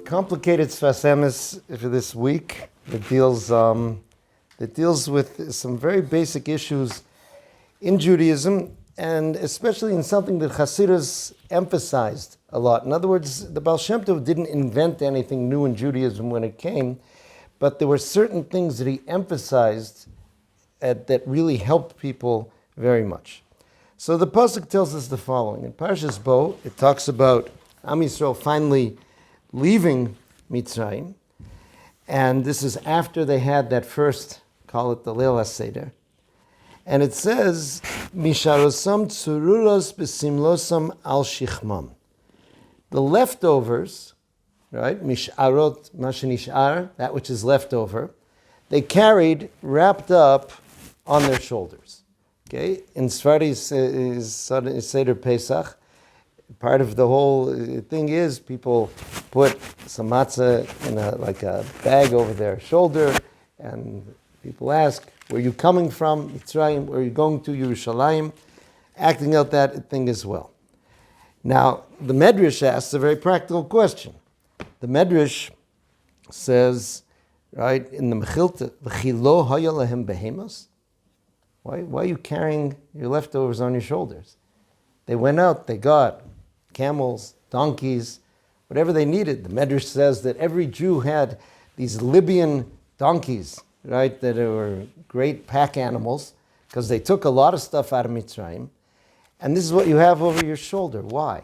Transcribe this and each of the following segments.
complicated Sfas Emes for this week that deals with some very basic issues in Judaism, and especially in something that Hasidus emphasized a lot. In other words, the Baal Shem Tov didn't invent anything new in Judaism when it came, but there were certain things that he emphasized that really helped people very much. So the pasuk tells us the following. In Parshas Bo, it talks about Am Yisrael finally leaving Mitzrayim, and this is after they had that first, call it the Leil HaSeder, and it says, Misharosam tsururos besimlosam al shichmam. The leftovers, right, misharot mashenishar, that which is left over, they carried wrapped up on their shoulders. Okay, in Sfardis Seder Pesach, part of the whole thing is people put some matza in a bag over their shoulder, and people ask, where are you coming from, Mitzrayim? Where are you going to, Yerushalayim? Acting out that thing as well. Now, the Medrash asks a very practical question. The Medrash says, right, in the Mechilta, V'chilo haya lahem behemos? Why are you carrying your leftovers on your shoulders? They went out, they got camels, donkeys, whatever they needed. The Medrash says that every Jew had these Libyan donkeys, right, that were great pack animals, because they took a lot of stuff out of Mitzrayim. And this is what you have over your shoulder. Why?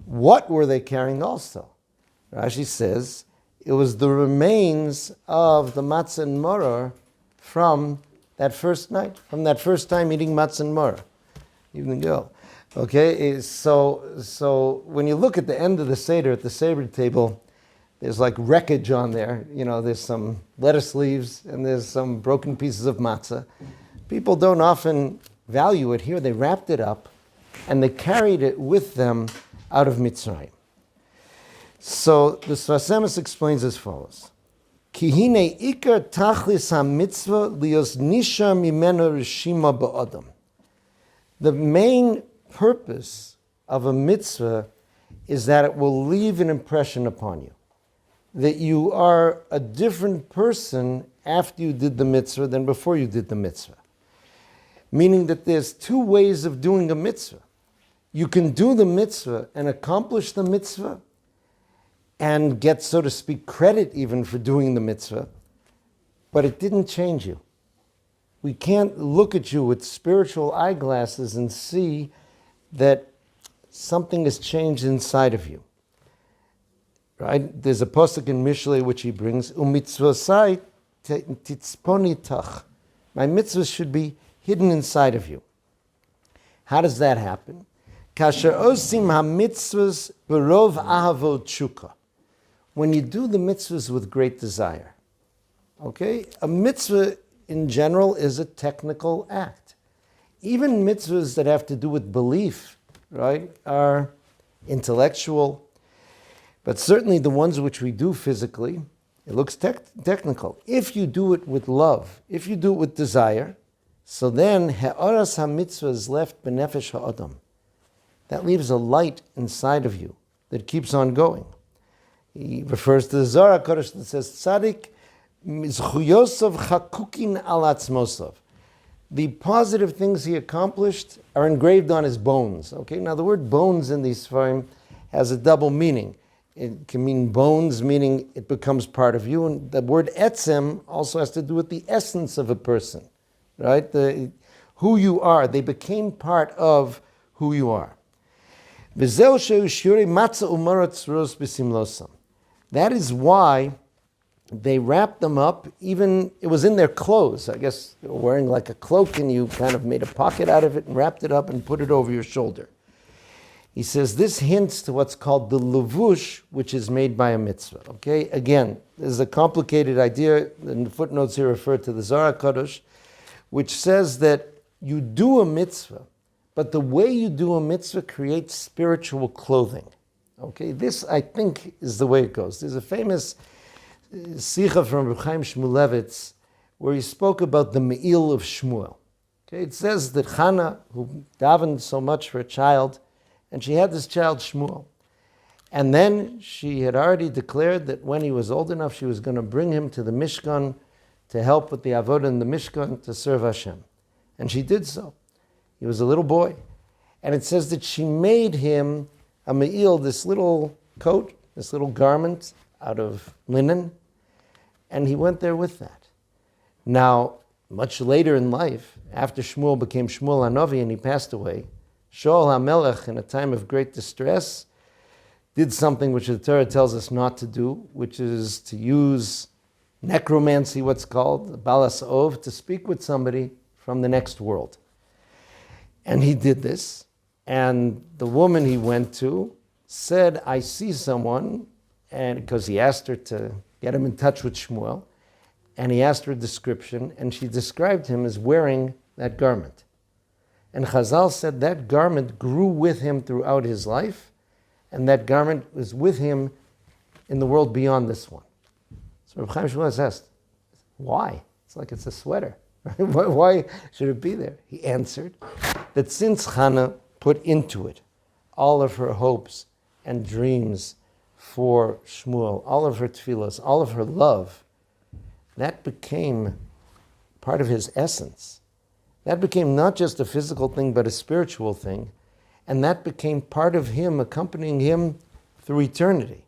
What were they carrying also? Rashi says, it was the remains of the matza and maror from that first night, from that first time eating matza and maror. Even go. Okay, so when you look at the end of the Seder, at the Seder table, there's like wreckage on there. You know, there's some lettuce leaves and there's some broken pieces of matzah. People don't often value it. Here they wrapped it up and they carried it with them out of Mitzrayim. So the Sfas Emes explains as follows. Ki hine ikar tachlis ha-mitzvah lios nisha mimeno rishima ba'adam. The main purpose of a mitzvah is that it will leave an impression upon you, that you are a different person after you did the mitzvah than before you did the mitzvah. Meaning that there's two ways of doing a mitzvah. You can do the mitzvah and accomplish the mitzvah and get, so to speak, credit even for doing the mitzvah, but it didn't change you. We can't look at you with spiritual eyeglasses and see that something has changed inside of you. Right? There's a pasuk in Mishlei which he brings, umitzvosai titzponitach. My mitzvahs should be hidden inside of you. How does that happen? Kasher osim ha-mitzvahs berov ahavot shuka. When you do the mitzvahs with great desire. Okay? A mitzvah in general is a technical act. Even mitzvahs that have to do with belief, right, are intellectual. But certainly the ones which we do physically, it looks technical. If you do it with love, if you do it with desire, so then ha'aras ha'mitzvah is left b'nefesh ha'adam. That leaves a light inside of you that keeps on going. He refers to the Zohar HaKadosh that says, Tzadik mizchuyosov chakukin al atzmosov. The positive things he accomplished are engraved on his bones. Okay, now the word bones in these Sfarim has a double meaning. It can mean bones, meaning it becomes part of you, and the word etzem also has to do with the essence of a person, right? Who you are. They became part of who you are. That is why they wrapped them up, even, it was in their clothes. I guess they were wearing like a cloak and you kind of made a pocket out of it and wrapped it up and put it over your shoulder. He says this hints to what's called the levush, which is made by a mitzvah. Okay, again, this is a complicated idea, and the footnotes here refer to the Zohar HaKadosh, which says that you do a mitzvah, but the way you do a mitzvah creates spiritual clothing. Okay, this I think is the way it goes. There's a famous Sicha from Reb Chaim Shmulevitz where he spoke about the Me'il of Shmuel. Okay, it says that Chana, who davened so much for a child, and she had this child Shmuel. And then she had already declared that when he was old enough, she was going to bring him to the Mishkan to help with the avodah in the Mishkan to serve Hashem. And she did so. He was a little boy. And it says that she made him a me'il, this little coat, this little garment out of linen, and he went there with that. Now, much later in life, after Shmuel became Shmuel HaNavi and he passed away, Shaul HaMelech, in a time of great distress, did something which the Torah tells us not to do, which is to use necromancy, what's called, balas ov, to speak with somebody from the next world. And he did this, and the woman he went to said, I see someone, and because he asked her to get him in touch with Shmuel, and he asked her a description, and she described him as wearing that garment. And Chazal said that garment grew with him throughout his life, and that garment was with him in the world beyond this one. So Reb Chaim Shmuel is asked, why? It's like it's a sweater. Why should it be there? He answered that since Chana put into it all of her hopes and dreams for Shmuel, all of her tefillos, all of her love, that became part of his essence. That became not just a physical thing, but a spiritual thing. And that became part of him, accompanying him through eternity.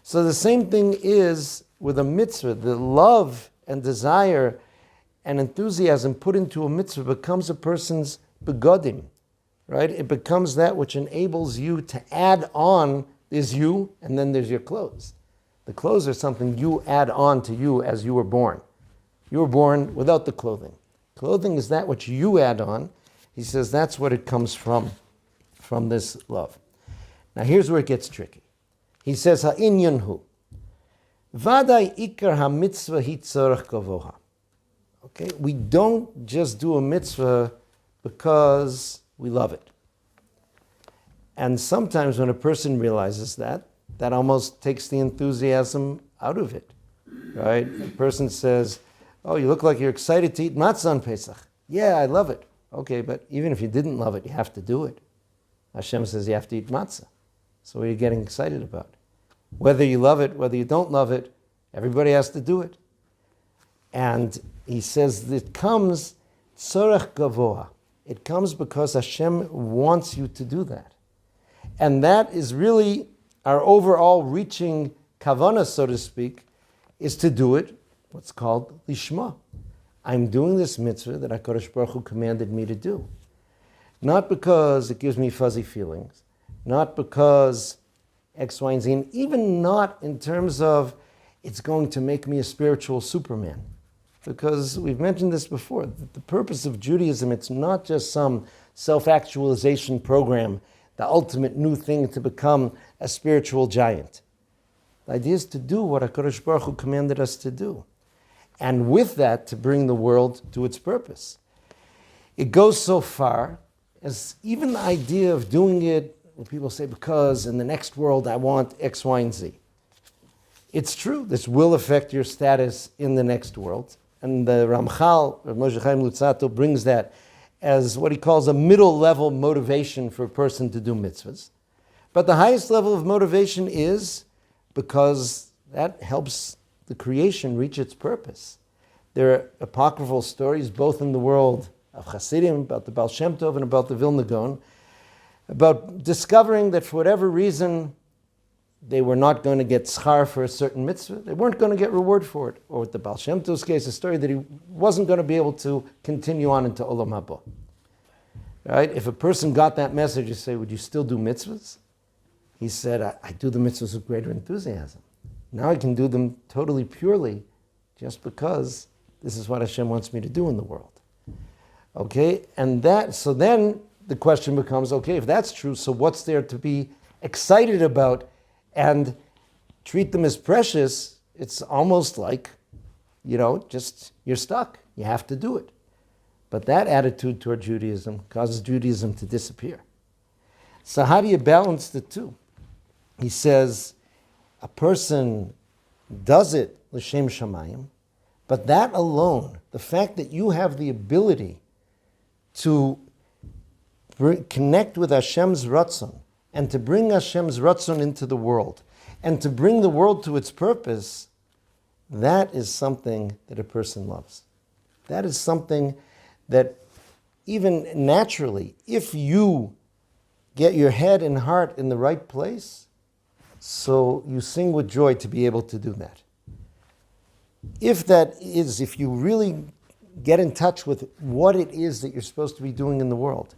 So the same thing is with a mitzvah. The love and desire and enthusiasm put into a mitzvah becomes a person's begodim, right? It becomes that which enables you to add on. There's you, and then there's your clothes. The clothes are something you add on to you as you were born. You were born without the clothing. Clothing is that which you add on. He says that's what it comes from this love. Now here's where it gets tricky. He says, ha'inyan hu. Vaday ikar ha-mitzvah hi tzorach gavoha. Okay, we don't just do a mitzvah because we love it. And sometimes when a person realizes that, that almost takes the enthusiasm out of it, right? A person says, oh, you look like you're excited to eat matza on Pesach. Yeah, I love it. Okay, but even if you didn't love it, you have to do it. Hashem says you have to eat matzah. So what are you getting excited about? Whether you love it, whether you don't love it, everybody has to do it. And he says it comes tzorech gavoa. It comes because Hashem wants you to do that. And that is really our overall reaching kavanah, so to speak, is to do it, what's called lishma. I'm doing this mitzvah that HaKadosh Baruch Hu commanded me to do. Not because it gives me fuzzy feelings, not because X, Y, and Z, and even not in terms of it's going to make me a spiritual Superman. Because we've mentioned this before, the purpose of Judaism, it's not just some self-actualization program, the ultimate new thing to become a spiritual giant. The idea is to do what HaKadosh Baruch Hu commanded us to do. And with that, to bring the world to its purpose. It goes so far as even the idea of doing it, when people say, because in the next world I want X, Y, and Z. It's true, this will affect your status in the next world. And the Ramchal, Moshe Chaim Luzzatto, brings that as what he calls a middle-level motivation for a person to do mitzvahs. But the highest level of motivation is because that helps the creation reach its purpose. There are apocryphal stories, both in the world of Hasidim, about the Baal Shem Tov and about the Vilna Gaon, about discovering that for whatever reason, they were not going to get schar for a certain mitzvah. They weren't going to get reward for it. Or with the Baal Shem Tov's case, a story that he wasn't going to be able to continue on into Olam Haba. Right? If a person got that message, you say, would you still do mitzvahs? He said, I do the mitzvahs with greater enthusiasm. Now I can do them totally purely just because this is what Hashem wants me to do in the world. Okay? And so then the question becomes, okay, if that's true, so what's there to be excited about and treat them as precious? It's almost like, just you're stuck. You have to do it. But that attitude toward Judaism causes Judaism to disappear. So how do you balance the two? He says, a person does it l'shem shamayim, but that alone, the fact that you have the ability to connect with Hashem's ratzon and to bring Hashem's ratzon into the world, and to bring the world to its purpose, that is something that a person loves. That is something that even naturally, if you get your head and heart in the right place, so you sing with joy to be able to do that. If you really get in touch with what it is that you're supposed to be doing in the world,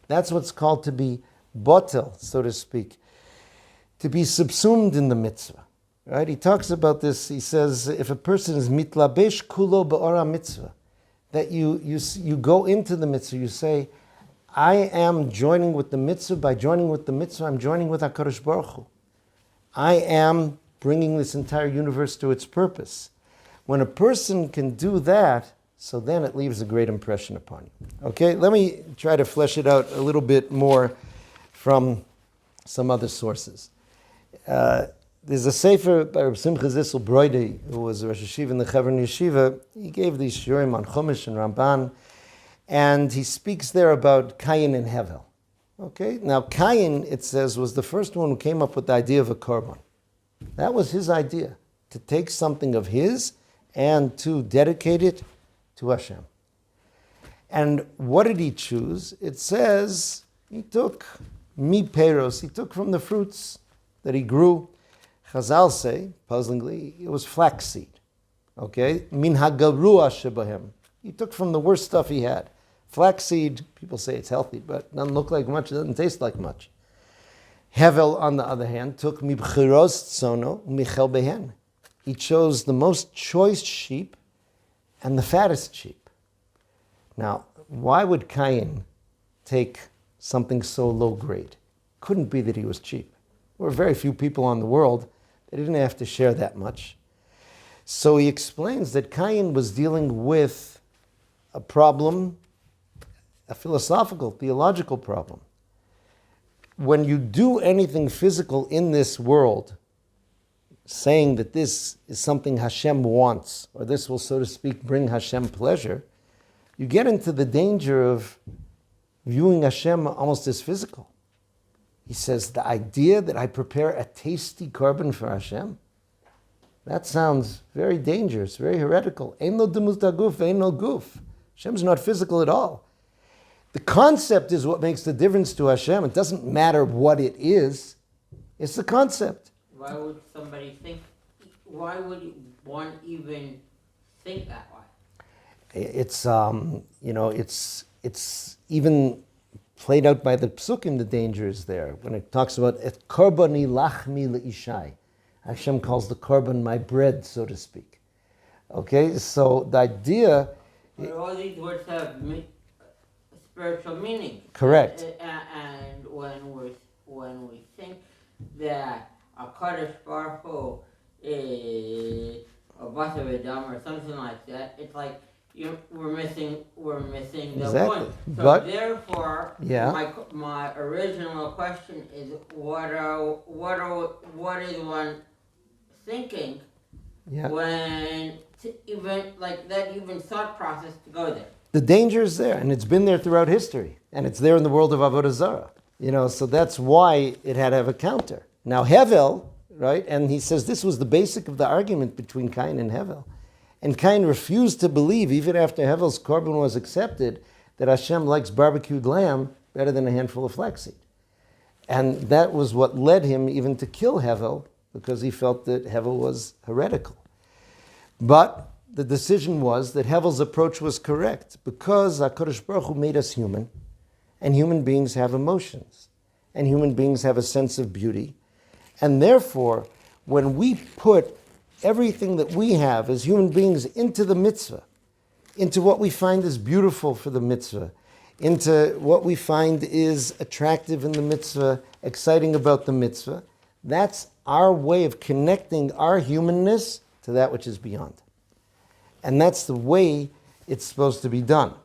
that's what's called to be botel, so to speak, to be subsumed in the mitzvah. Right? He talks about this. He says, if a person is mitlabesh kulo be'ora mitzvah, that you go into the mitzvah, you say, I am joining with the mitzvah. By joining with the mitzvah, I'm joining with HaKadosh Baruch Hu. I am bringing this entire universe to its purpose. When a person can do that, so then it leaves a great impression upon you. Okay, let me try to flesh it out a little bit more from some other sources. There's a sefer by Reb Simcha Zissel Broide, who was Rosh Yeshiva in the Chevron Yeshiva. He gave these shiurim on Chumash and Ramban, and he speaks there about Cain and Hevel. Okay, now Cain, it says, was the first one who came up with the idea of a korban. That was his idea, to take something of his and to dedicate it to Hashem. And what did he choose? It says he took peros, he took from the fruits that he grew. Chazal say, puzzlingly, it was flaxseed. Okay? Min hagarua shebahem. He took from the worst stuff he had. Flaxseed, people say it's healthy, but it doesn't look like much, it doesn't taste like much. Hevel, on the other hand, took mibchiros tzono michel behen. He chose the most choice sheep and the fattest sheep. Now, why would Cain take something so low grade? Couldn't be that he was cheap. There were very few people in the world that didn't have to share that much. So he explains that Cain was dealing with a problem, a philosophical, theological problem. When you do anything physical in this world, saying that this is something Hashem wants, or this will, so to speak, bring Hashem pleasure, you get into the danger of viewing Hashem almost as physical. He says, the idea that I prepare a tasty korban for Hashem, that sounds very dangerous, very heretical. Ein lo demut haguf, ein lo guf. Hashem's not physical at all. The concept is what makes the difference to Hashem. It doesn't matter what it is. It's the concept. Why would why would one even think that way? It's even played out by the psukim, the danger is there. When it talks about et korbani lachmi leishai. Hashem calls the korban my bread, so to speak. Okay, so the idea... But all these words have spiritual meaning. Correct. And when we think that a Kadosh Baruch Hu is a Basar Adam or something like that, it's like we're missing the Exactly. point. So but, therefore, yeah. my original question is what is one thinking when even thought process to go there? The danger is there, and it's been there throughout history, and it's there in the world of Avodah Zarah. So that's why it had to have a counter. Now Hevel, right, and he says this was the basic of the argument between Cain and Hevel. And Cain refused to believe, even after Hevel's korban was accepted, that Hashem likes barbecued lamb better than a handful of flaxseed. And that was what led him even to kill Hevel, because he felt that Hevel was heretical. But the decision was that Hevel's approach was correct, because HaKadosh Baruch Hu made us human, and human beings have emotions, and human beings have a sense of beauty. And therefore, when we put everything that we have as human beings into the mitzvah, into what we find is beautiful for the mitzvah, into what we find is attractive in the mitzvah, exciting about the mitzvah, that's our way of connecting our humanness to that which is beyond. And that's the way it's supposed to be done.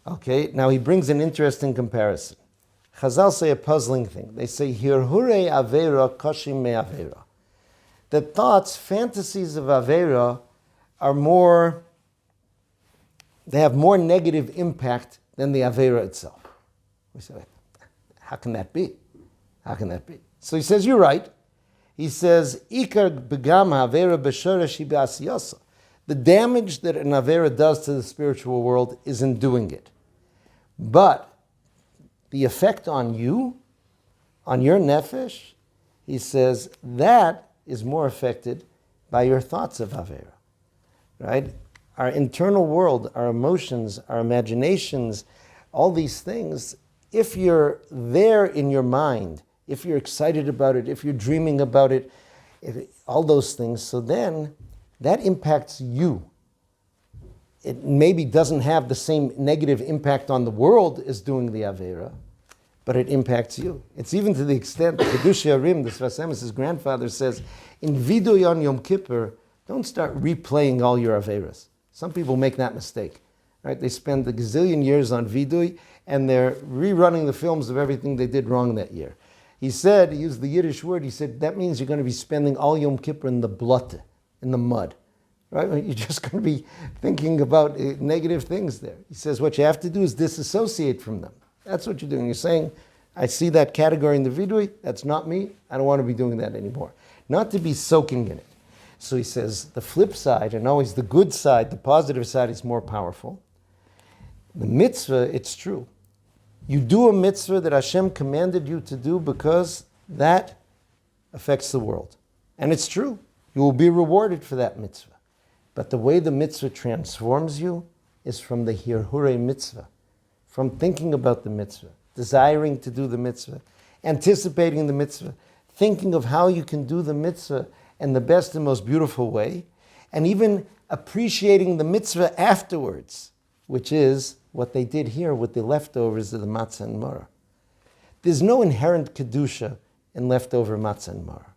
Okay, now he brings an interesting comparison. Chazal say a puzzling thing. They say, Hirhure Avera Koshim Me Avera. That thoughts, fantasies of Avera they have more negative impact than the Avera itself. We say, how can that be? How can that be? So he says, you're right. He says, Ikar begam havera b'shoresh b'asiyasa. The damage that an avera does to the spiritual world is in doing it. But the effect on you, on your nefesh, he says, that is more affected by your thoughts of avera. Right? Our internal world, our emotions, our imaginations, all these things, if you're there in your mind, if you're excited about it, if you're dreaming about it, all those things, so then that impacts you. It maybe doesn't have the same negative impact on the world as doing the Avera, but it impacts you. It's even to the extent that Kedusha Arim, the Sfas Emes, his grandfather, says, in Vidoy on Yom Kippur, don't start replaying all your Averas. Some people make that mistake. Right? They spend a gazillion years on Vidoy, and they're rerunning the films of everything they did wrong that year. He said, he used the Yiddish word, he said, that means you're going to be spending all Yom Kippur in the blotte, in the mud. Right? You're just going to be thinking about negative things there. He says, what you have to do is disassociate from them. That's what you're doing. You're saying, I see that category in the Vidoy, that's not me, I don't want to be doing that anymore. Not to be soaking in it. So he says, the flip side, and always the good side, the positive side is more powerful. The mitzvah, it's true. You do a mitzvah that Hashem commanded you to do because that affects the world. And it's true. You will be rewarded for that mitzvah. But the way the mitzvah transforms you is from the hirhure mitzvah, from thinking about the mitzvah, desiring to do the mitzvah, anticipating the mitzvah, thinking of how you can do the mitzvah in the best and most beautiful way, and even appreciating the mitzvah afterwards, which is what they did here with the leftovers of the matza and maror. There's no inherent kedusha in leftover matza and maror.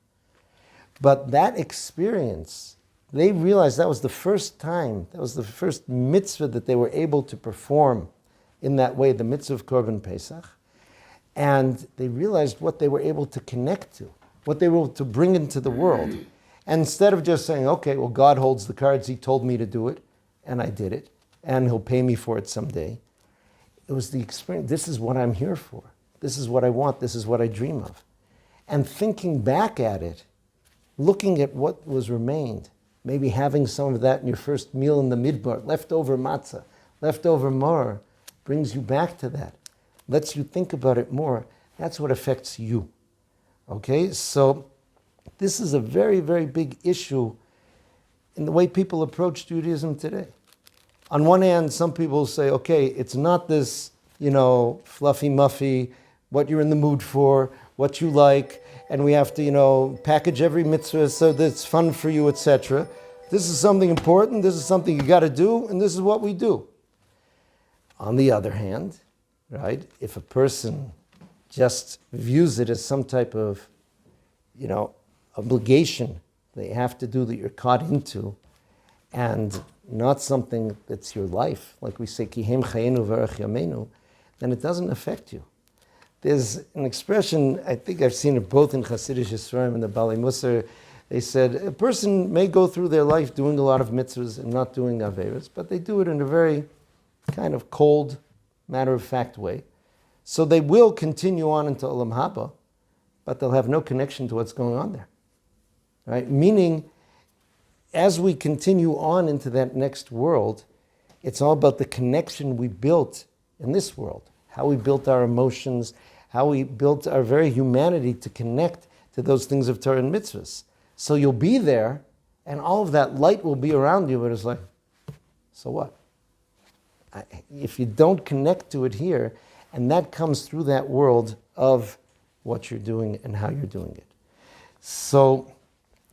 But that experience, they realized that was the first time, that was the first mitzvah that they were able to perform in that way, the mitzvah of Korban Pesach. And they realized what they were able to connect to, what they were able to bring into the world. And instead of just saying, okay, well, God holds the cards, He told me to do it, and I did it, and He'll pay me for it someday. It was the experience. This is what I'm here for. This is what I want. This is what I dream of. And thinking back at it, looking at what was remained, maybe having some of that in your first meal in the midbar, leftover matzah, leftover maror, brings you back to that, lets you think about it more. That's what affects you. Okay, so this is a very, very big issue in the way people approach Judaism today. On one hand, some people say, okay, it's not this, fluffy muffy, what you're in the mood for, what you like, and we have to, package every mitzvah so that it's fun for you, etc. This is something important, this is something you got to do, and this is what we do. On the other hand, right, if a person just views it as some type of, obligation they have to do that you're caught into, and not something that's your life, like we say, Kihem chayenu v'erech yamenu, then it doesn't affect you. There's an expression, I think I've seen it both in Hasidic Yisrael and the Balei Musar. They said a person may go through their life doing a lot of mitzvahs and not doing averos, but they do it in a very kind of cold, matter-of-fact way. So they will continue on into Olam Haba, but they'll have no connection to what's going on there. Right? Meaning, as we continue on into that next world, it's all about the connection we built in this world, how we built our emotions, how we built our very humanity to connect to those things of Torah and mitzvahs. So you'll be there, and all of that light will be around you, but it's like, so what? If you don't connect to it here, and that comes through that world of what you're doing and how you're doing it. So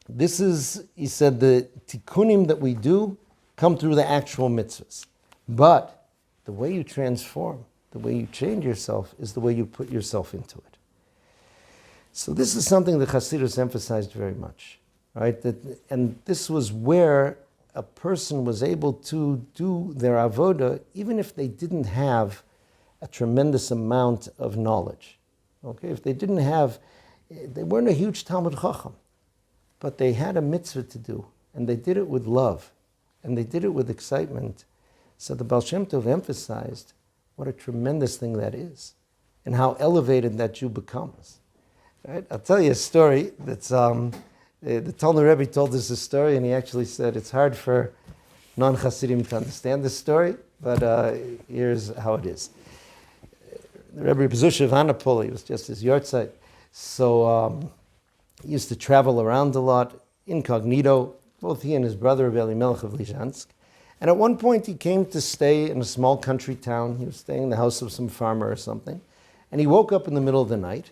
this is, he said, the tikkunim that we do come through the actual mitzvahs. But the way you transform, the way you change yourself is the way you put yourself into it. So this is something that Hasidus emphasized very much, right? And this was where a person was able to do their avoda even if they didn't have a tremendous amount of knowledge. Okay, if they weren't a huge Talmud Chacham, but they had a mitzvah to do, and they did it with love, and they did it with excitement. So the Baal Shem Tov emphasized what a tremendous thing that is, and how elevated that Jew becomes. Right? I'll tell you a story that's, the Talmud Rebbe told us a story, and he actually said it's hard for non-Hasidim to understand this story, but here's how it is. The Rebbe Bezusha of Anapoli was just his yahrzeit, so he used to travel around a lot, incognito, both he and his brother, Rebbe Elimelech of Lizhansk. And at one point he came to stay in a small country town. He was staying in the house of some farmer or something. And he woke up in the middle of the night,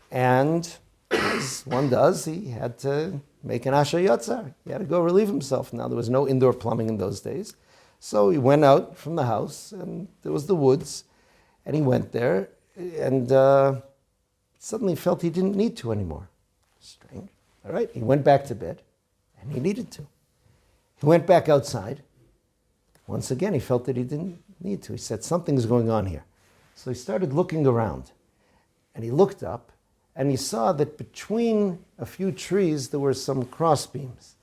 and as one does, he had to make an asher yatzar. He had to go relieve himself. Now, there was no indoor plumbing in those days. So he went out from the house, and there was the woods, and he went there, and suddenly felt he didn't need to anymore. Strange. All right, he went back to bed, and he needed to. He went back outside. Once again, he felt that he didn't need to. He said, something's going on here. So he started looking around, and he looked up, and he saw that between a few trees, there were some cross beams.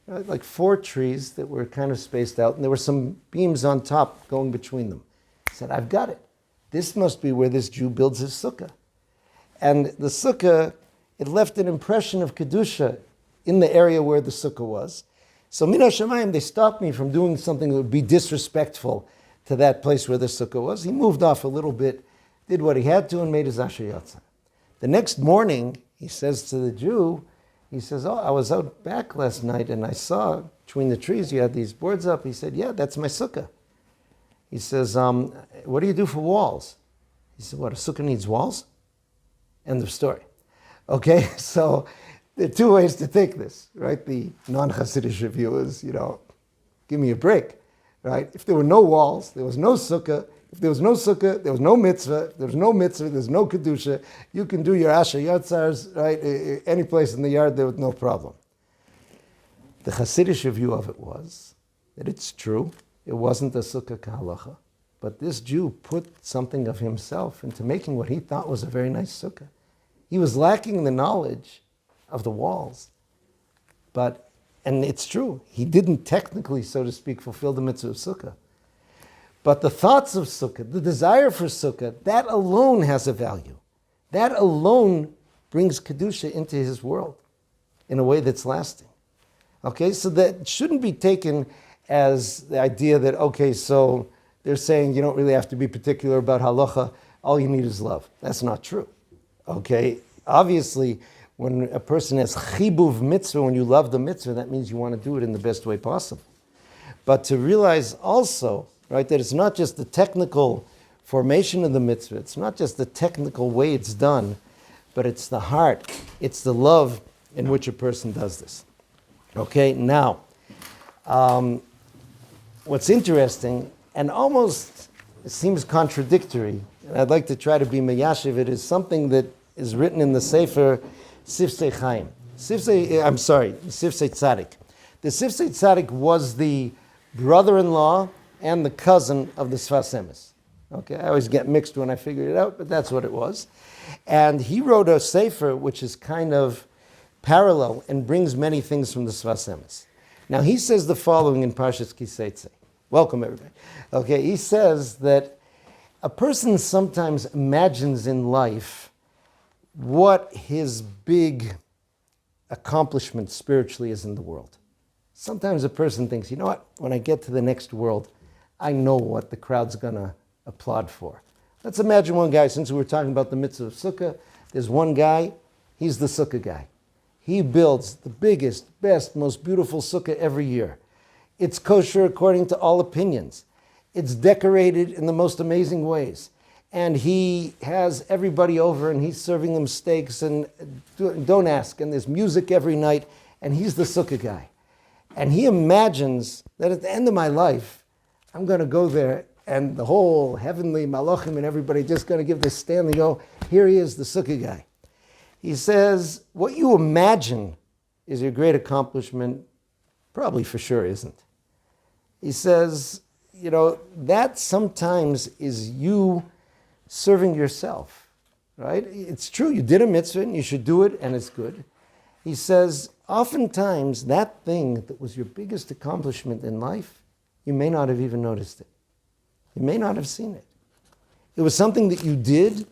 Like 4 trees that were kind of spaced out, and there were some beams on top going between them. He said, I've got it. This must be where this Jew builds his sukkah. And the sukkah, it left an impression of Kedusha in the area where the sukkah was. So Min HaShamayim, they stopped me from doing something that would be disrespectful to that place where the sukkah was. He moved off a little bit, did what he had to, and made his asher yatzar. The next morning, he says to the Jew, he says, I was out back last night and I saw between the trees you had these boards up. He said, yeah, that's my sukkah. He says, what do you do for walls? He said, what, a sukkah needs walls? End of story. Okay, so there are 2 ways to take this, right? The non-Hasidic review is, give me a break, right? If there were no walls, there was no sukkah. If there was no sukkah, there was no mitzvah. If there was no mitzvah, there's no kedusha. You can do your asher yatzars, right? Any place in the yard, there was no problem. The Hasidic review of it was that it's true. It wasn't a sukkah kahalacha, but this Jew put something of himself into making what he thought was a very nice sukkah. He was lacking the knowledge of the walls, and it's true, he didn't technically, so to speak, fulfill the mitzvah of sukkah. But the thoughts of sukkah, the desire for sukkah, that alone has a value. That alone brings kedusha into his world in a way that's lasting. Okay, so that shouldn't be taken as the idea that, okay, so they're saying you don't really have to be particular about halacha, all you need is love. That's not true. Okay, obviously, when a person has chibuv mitzvah, when you love the mitzvah, that means you want to do it in the best way possible. But to realize also, right, that it's not just the technical formation of the mitzvah, it's not just the technical way it's done, but it's the heart, it's the love in which a person does this. Okay, now, what's interesting, and almost seems contradictory, and I'd like to try to be meyashiv, it is something that is written in the Sefer Sfas Chaim. Sfas Tzadik. The Sfas Tzadik was the brother-in-law and the cousin of the Sfas Emes. Okay, I always get mixed when I figure it out, but that's what it was. And he wrote a Sefer which is kind of parallel and brings many things from the Sfas Emes. Now he says the following in Parshas Kiseitze. Welcome everybody. Okay, he says that a person sometimes imagines in life what his big accomplishment spiritually is in the world. Sometimes a person thinks, you know what, when I get to the next world, I know what the crowd's going to applaud for. Let's imagine one guy, since we were talking about the mitzvah of sukkah, there's one guy, he's the sukkah guy. He builds the biggest, best, most beautiful sukkah every year. It's kosher according to all opinions. It's decorated in the most amazing ways. And he has everybody over and he's serving them steaks and don't ask, and there's music every night, and he's the sukkah guy. And he imagines that at the end of my life, I'm going to go there and the whole heavenly malachim and everybody just going to give this stand and go, here he is, the sukkah guy. He says, what you imagine is your great accomplishment, probably for sure isn't. He says, that sometimes is you serving yourself, right? It's true, you did a mitzvah and you should do it and it's good. He says, oftentimes that thing that was your biggest accomplishment in life, you may not have even noticed it. You may not have seen it. It was something that you did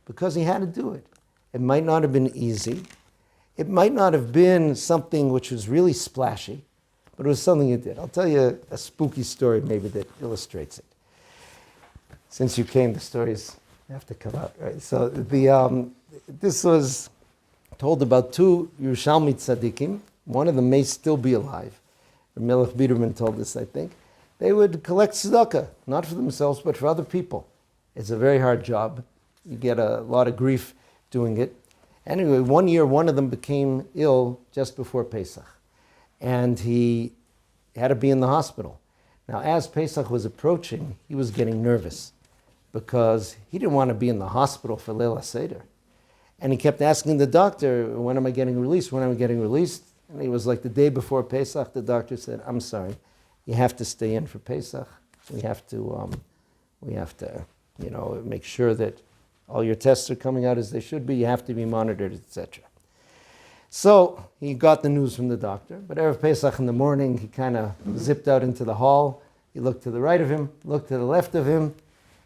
because you had to do it. It might not have been easy. It might not have been something which was really splashy, but it was something you did. I'll tell you a spooky story maybe that illustrates it. Since you came, the stories have to come out, right? So this was told about two Yerushalmi tzaddikim. One of them may still be alive. Melech Biederman told this, I think. They would collect tzedakah, not for themselves, but for other people. It's a very hard job. You get a lot of grief doing it. Anyway, one year, one of them became ill just before Pesach. And he had to be in the hospital. Now, as Pesach was approaching, he was getting nervous because he didn't want to be in the hospital for Leil HaSeder. And he kept asking the doctor, when am I getting released? When am I getting released? And it was like the day before Pesach, the doctor said, I'm sorry, you have to stay in for Pesach. We have to make sure that all your tests are coming out as they should be. You have to be monitored, etc. So he got the news from the doctor. But Erev Pesach in the morning, he kind of zipped out into the hall. He looked to the right of him, looked to the left of him,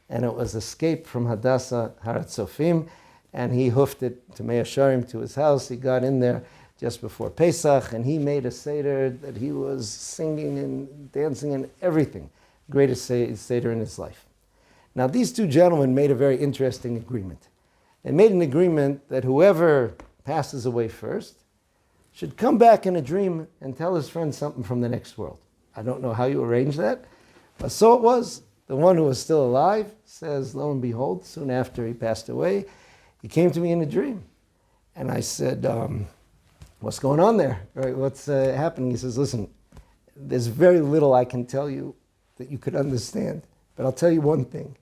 and it was Escape from Hadassah Har Tzofim. And he hoofed it to Mea Sharim, to his house. He got in there just before Pesach, and he made a Seder that he was singing and dancing and everything. Greatest Seder in his life. Now, these two gentlemen made a very interesting agreement. They made an agreement that whoever passes away first should come back in a dream and tell his friend something from the next world. I don't know how you arrange that, but so it was. The one who was still alive says, lo and behold, soon after he passed away, he came to me in a dream. And I said, what's going on there? Right? What's happening? He says, listen, there's very little I can tell you that you could understand, but I'll tell you one thing.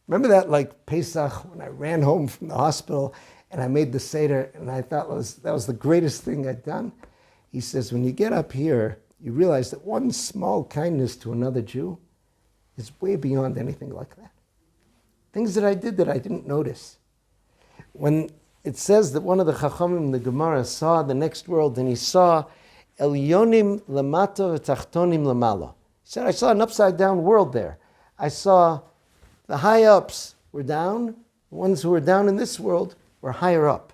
Remember that like Pesach when I ran home from the hospital and I made the Seder and I thought that was the greatest thing I'd done? He says, when you get up here, you realize that one small kindness to another Jew is way beyond anything like that. Things that I did that I didn't notice. When it says that one of the Chachamim in the Gemara saw the next world and he saw Elyonim Lamata v'Tachtonim Lamala. He said, I saw an upside down world there. I saw the high ups were down, the ones who were down in this world were higher up.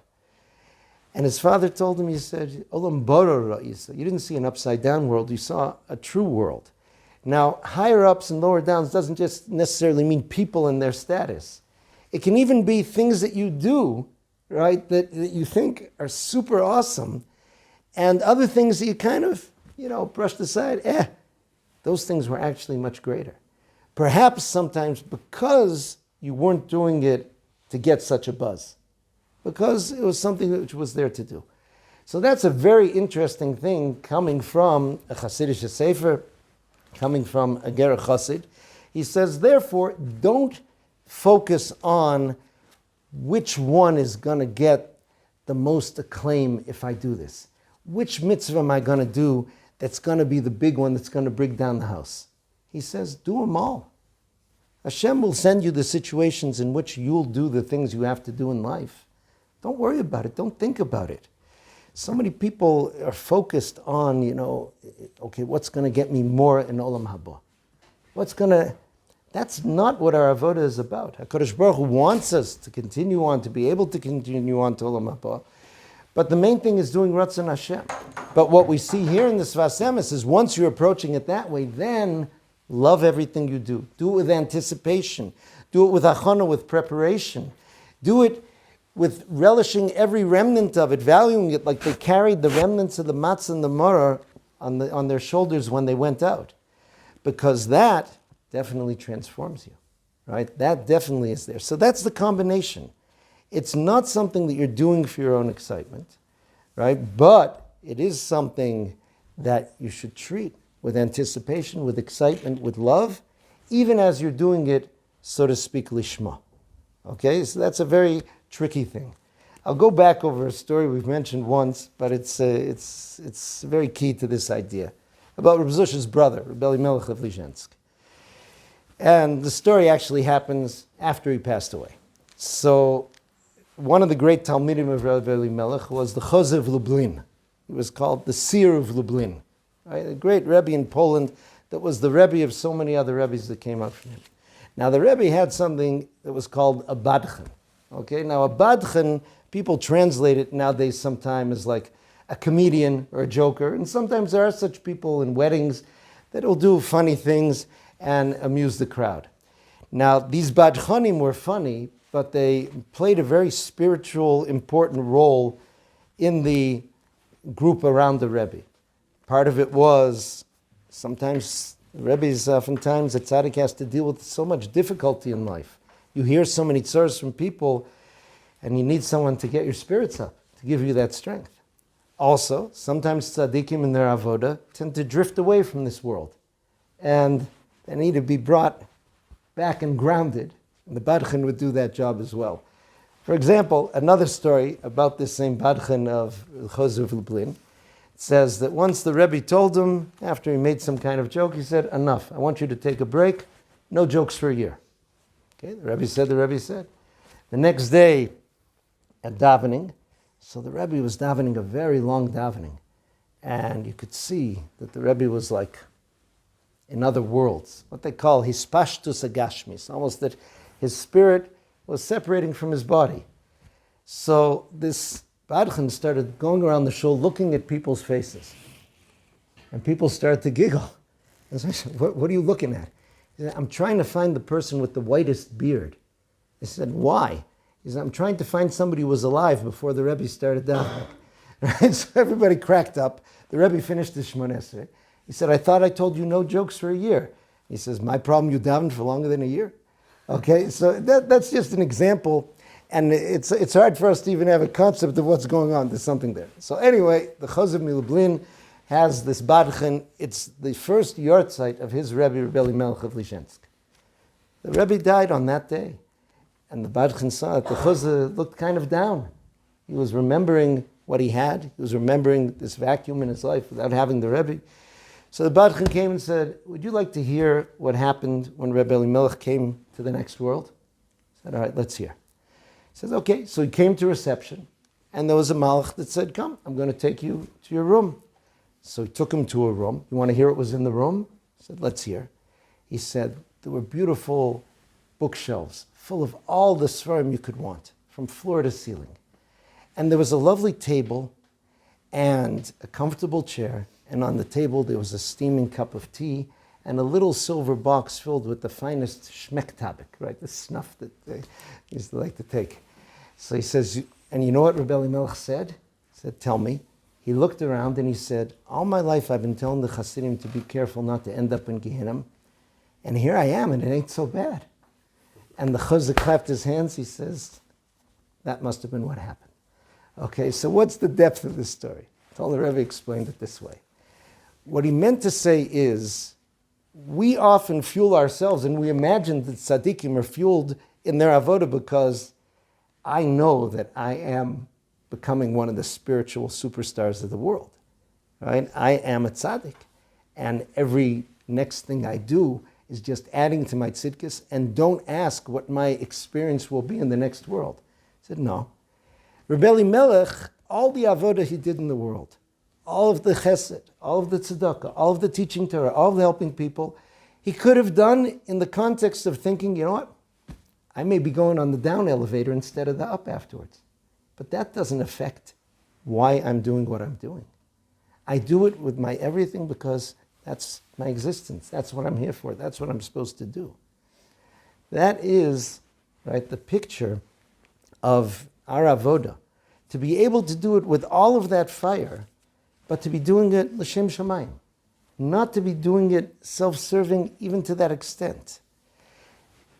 And his father told him, he said, Olam Boror, you didn't see an upside down world, you saw a true world. Now, higher ups and lower downs doesn't just necessarily mean people and their status. It can even be things that you do, right, that you think are super awesome, and other things that you kind of, brushed aside, those things were actually much greater. Perhaps sometimes because you weren't doing it to get such a buzz, because it was something which was there to do. So that's a very interesting thing coming from a Hasidic Sefer, coming from a Ger Chassid. He says, therefore, don't focus on which one is going to get the most acclaim if I do this. Which mitzvah am I going to do that's going to be the big one that's going to bring down the house? He says, do them all. Hashem will send you the situations in which you'll do the things you have to do in life. Don't worry about it. Don't think about it. So many people are focused on, okay, what's going to get me more in Olam Haba? That's not what our avodah is about. HaKadosh Baruch Hu wants us to continue on, to be able to continue on to Olam Haba. But the main thing is doing Ratzon Hashem. But what we see here in the Sfas Emes is once you're approaching it that way, then love everything you do. Do it with anticipation. Do it with achana, with preparation. Do it with relishing every remnant of it, valuing it like they carried the remnants of the matza and the maror on their shoulders when they went out. Because that definitely transforms you, right? That definitely is there. So that's the combination. It's not something that you're doing for your own excitement, right? But it is something that you should treat with anticipation, with excitement, with love, even as you're doing it, so to speak, lishma. Okay, so that's a very tricky thing. I'll go back over a story we've mentioned once, but it's very key to this idea about Reb Zusha's brother, Reb Elimelech of Lizhensk. And the story actually happens after he passed away. So one of the great Talmidim of Reb Elimelech was the Chozeh of Lublin. He was called the Seer of Lublin, right? A great Rebbe in Poland that was the Rebbe of so many other Rebbes that came out from him. Now the Rebbe had something that was called a badchen. Okay, now a badchen, People translate it nowadays sometimes as like a comedian or a joker, and sometimes there are such people in weddings that will do funny things and amuse the crowd. Now, these badchanim were funny, but they played a very spiritual, important role in the group around the Rebbe. Part of it was sometimes the Rebbe's oftentimes the tzaddik has to deal with so much difficulty in life. You hear so many tzaras from people, and you need someone to get your spirits up, to give you that strength. Also, sometimes tzaddikim in their avoda tend to drift away from this world, and they need to be brought back and grounded. And the badchan would do that job as well. For example, another story about this same badchan of Chozeh of Lublin. It says that once the Rebbe told him, after he made some kind of joke, he said, enough, I want you to take a break, no jokes for a year. Okay, the Rebbe said. The next day at davening, so the Rebbe was davening a very long davening, and you could see that the Rebbe was like in other worlds, what they call hispashtus agashmis, almost that his spirit was separating from his body. So this badchan started going around the shul looking at people's faces, and people started to giggle. And so I said, what are you looking at? He said, I'm trying to find the person with the whitest beard. I said, why? He said, I'm trying to find somebody who was alive before the Rebbe started davening. Right? So everybody cracked up. The Rebbe finished the Shmoneh Esrei. He said, I thought I told you no jokes for a year. He says, my problem, you davened for longer than a year? Okay, so that's just an example. And it's hard for us to even have a concept of what's going on. There's something there. So anyway, the Chozeh Lublin has this badchan. It's the first yahrzeit of his Rebbe, Rebbe Elimelech of Lizhensk. The Rebbe died on that day. And the badchan saw it. The Chozeh looked kind of down. He was remembering what he had. He was remembering this vacuum in his life without having the Rebbe. So the badchan came and said, would you like to hear what happened when Rebbe Elimelech came to the next world? He said, all right, let's hear. He says, okay. So he came to reception, and there was a malach that said, come, I'm going to take you to your room. So he took him to a room. You want to hear what was in the room? He said, let's hear. He said, there were beautiful bookshelves full of all the sfarim you could want, from floor to ceiling. And there was a lovely table and a comfortable chair, and on the table there was a steaming cup of tea and a little silver box filled with the finest shmektabik, right, the snuff that they used to like to take. So he says, and you know what Rebbe Elimelech said? He said, tell me. He looked around and he said, all my life I've been telling the Hasidim to be careful not to end up in Gehinnom, and here I am, and it ain't so bad. And the Chozeh clapped his hands. He says, that must have been what happened. Okay, so what's the depth of this story? All the Rebbe explained it this way. What he meant to say is, we often fuel ourselves, and we imagine that tzaddikim are fueled in their avodah because I know that I am becoming one of the spiritual superstars of the world. Right? I am a tzaddik, and every next thing I do is just adding to my tzidkis, and don't ask what my experience will be in the next world. I said, no. Rebbe Elimelech, all the avodah he did in the world, all of the chesed, all of the tzedakah, all of the teaching Torah, all of the helping people, he could have done in the context of thinking, you know what, I may be going on the down elevator instead of the up afterwards. But that doesn't affect why I'm doing what I'm doing. I do it with my everything because that's my existence. That's what I'm here for. That's what I'm supposed to do. That is, right, the picture of our avodah. To be able to do it with all of that fire, but to be doing it l'shem shamayim. Not to be doing it self-serving even to that extent.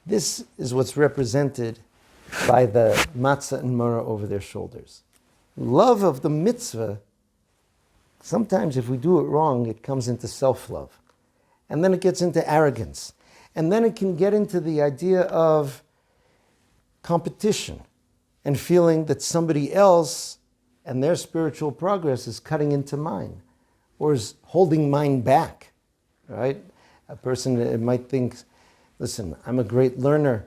This is what's represented by the matza and maror over their shoulders. Love of the mitzvah, sometimes if we do it wrong, it comes into self-love. And then it gets into arrogance. And then it can get into the idea of competition and feeling that somebody else and their spiritual progress is cutting into mine or is holding mine back, right? A person might think, listen, I'm a great learner.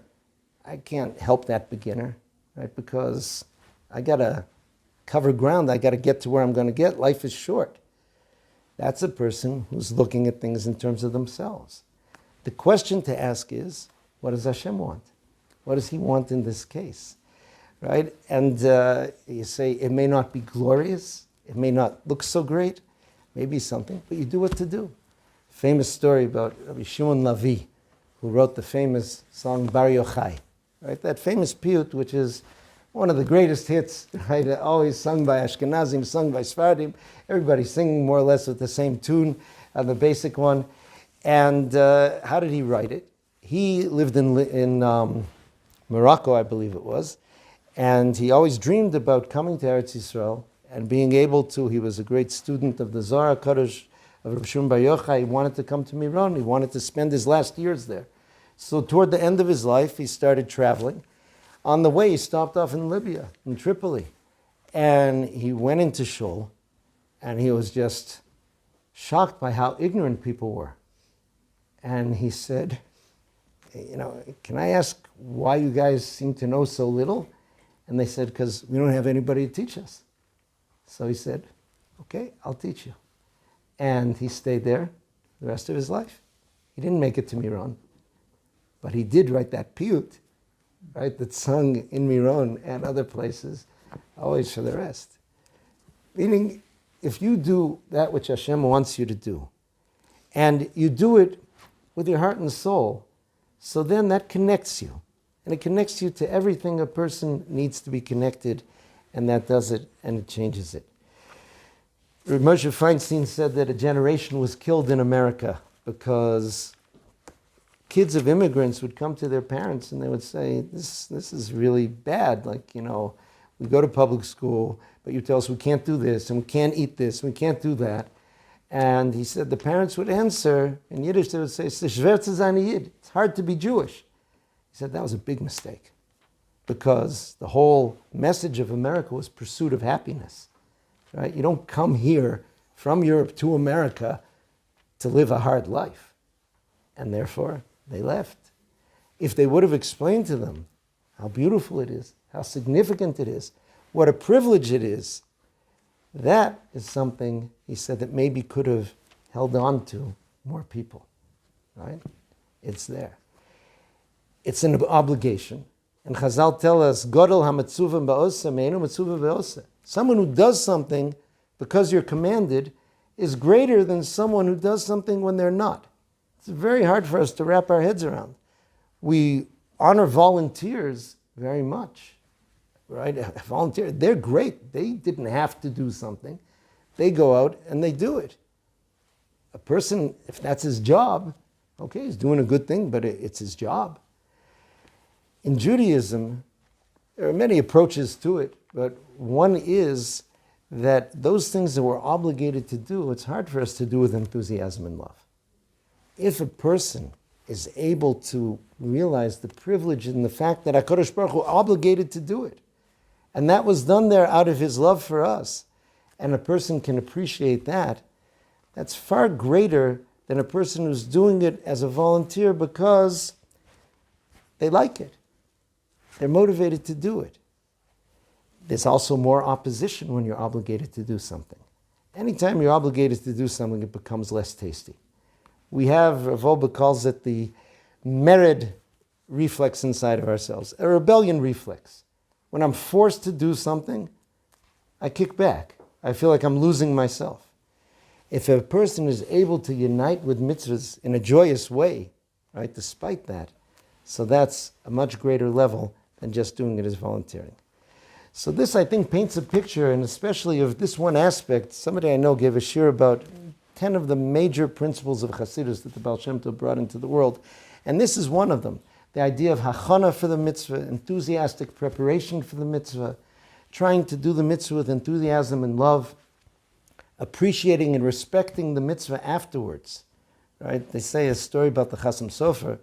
I can't help that beginner, right? Because I got to cover ground. I got to get to where I'm going to get. Life is short. That's a person who's looking at things in terms of themselves. The question to ask is, what does Hashem want? What does he want in this case? right? And you say it may not be glorious, it may not look so great, maybe something, but you do what to do. Famous story about Rabbi Shimon Lavi, who wrote the famous song Bar Yochai, right? That famous piyut, which is one of the greatest hits, right? Always sung by Ashkenazim, sung by Sfardim. Everybody singing more or less with the same tune, the basic one. And how did he write it? He lived in Morocco, I believe it was, and he always dreamed about coming to Eretz Yisrael and being able to. He was a great student of the Zohar Kodesh of Rav Shimon Bar Yochai. He wanted to come to Miron. He wanted to spend his last years there. So toward the end of his life, he started traveling. On the way, he stopped off in Libya, in Tripoli, and he went into shul, and he was just shocked by how ignorant people were. And he said, can I ask why you guys seem to know so little? And they said, because we don't have anybody to teach us. So he said, okay, I'll teach you. And he stayed there the rest of his life. He didn't make it to Miron, but he did write that piyut, right, that's sung in Miron and other places, always for the rest. Meaning, if you do that which Hashem wants you to do, and you do it with your heart and soul, so then that connects you. And it connects you to everything a person needs to be connected, and that does it, and it changes it. Moshe Feinstein said that a generation was killed in America because kids of immigrants would come to their parents and they would say, this is really bad. We go to public school, but you tell us we can't do this, and we can't eat this, and we can't do that. And he said the parents would answer, in Yiddish they would say, it's hard to be Jewish. He said that was a big mistake, because the whole message of America was pursuit of happiness. Right? You don't come here from Europe to America to live a hard life. And therefore, they left. If they would have explained to them how beautiful it is, how significant it is, what a privilege it is, that is something, he said, that maybe could have held on to more people. Right? It's there. It's an obligation. And Chazal tell us, Godel ha-metzuva ba'osa me'enu metzuva ba'osa. Someone who does something because you're commanded is greater than someone who does something when they're not. It's very hard for us to wrap our heads around. We honor volunteers very much, right? Volunteer, they're great. They didn't have to do something. They go out and they do it. A person, if that's his job, okay, he's doing a good thing, but it's his job. In Judaism, there are many approaches to it, but one is that those things that we're obligated to do, it's hard for us to do with enthusiasm and love. If a person is able to realize the privilege in the fact that HaKadosh Baruch Hu obligated to do it, and that was done there out of his love for us, and a person can appreciate that, that's far greater than a person who's doing it as a volunteer because they like it. They're motivated to do it. There's also more opposition when you're obligated to do something. Anytime you're obligated to do something, it becomes less tasty. We have, Rav Wolbe calls it the mered reflex inside of ourselves, a rebellion reflex. When I'm forced to do something, I kick back. I feel like I'm losing myself. If a person is able to unite with mitzvahs in a joyous way, right, despite that, so that's a much greater level than just doing it as volunteering. So this, I think, paints a picture, and especially of this one aspect. Somebody I know gave a shir about 10 of the major principles of Chassidus that the Baal Shem Tov brought into the world. And this is one of them. The idea of hachana for the mitzvah, enthusiastic preparation for the mitzvah, trying to do the mitzvah with enthusiasm and love, appreciating and respecting the mitzvah afterwards. Right? They say a story about the Chasam Sofer,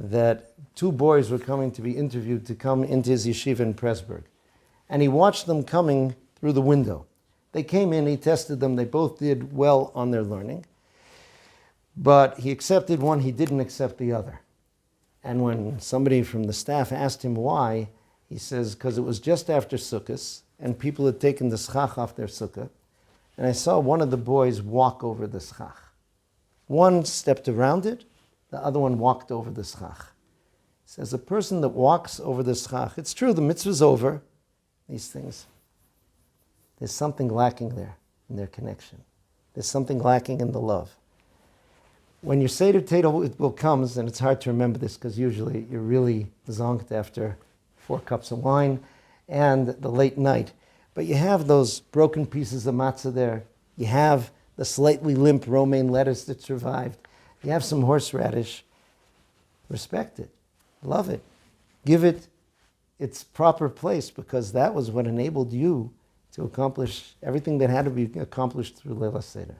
that 2 boys were coming to be interviewed to come into his yeshiva in Pressburg. And he watched them coming through the window. They came in, he tested them, they both did well on their learning. But he accepted one, he didn't accept the other. And when somebody from the staff asked him why, he says, because it was just after Sukkot, and people had taken the schach off their sukkah, and I saw one of the boys walk over the schach. One stepped around it, the other one walked over the schach. He says, a person that walks over the schach, it's true, the mitzvah's over, these things. There's something lacking there in their connection. There's something lacking in the love. When your Seder table comes, and it's hard to remember this because usually you're really zonked after 4 cups of wine and the late night. But you have those broken pieces of matzah there. You have the slightly limp romaine lettuce that survived. You have some horseradish. Respect it. Love it. Give it its proper place, because that was what enabled you to accomplish everything that had to be accomplished through Leila Seder.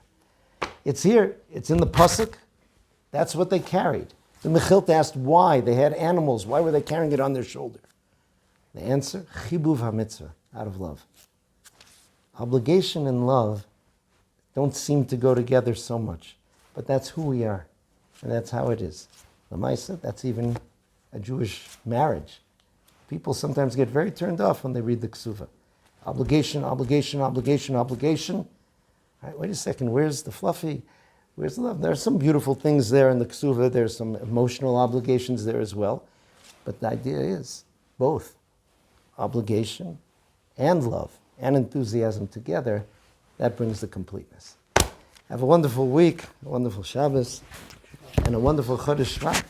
It's here. It's in the pasuk. That's what they carried. The Mechilta asked why. They had animals. Why were they carrying it on their shoulder? The answer, chibuv ha-mitzvah, out of love. Obligation and love don't seem to go together so much, but that's who we are, and that's how it is. L'maisa, that's even a Jewish marriage. People sometimes get very turned off when they read the Ksuva. Obligation, obligation, obligation, obligation. All right, wait a second, where's the fluffy? Where's the love? There are some beautiful things there in the Ksuva. There's some emotional obligations there as well. But the idea is both obligation and love and enthusiasm together. That brings the completeness. Have a wonderful week, a wonderful Shabbos, and a wonderful Chodesh Shvat.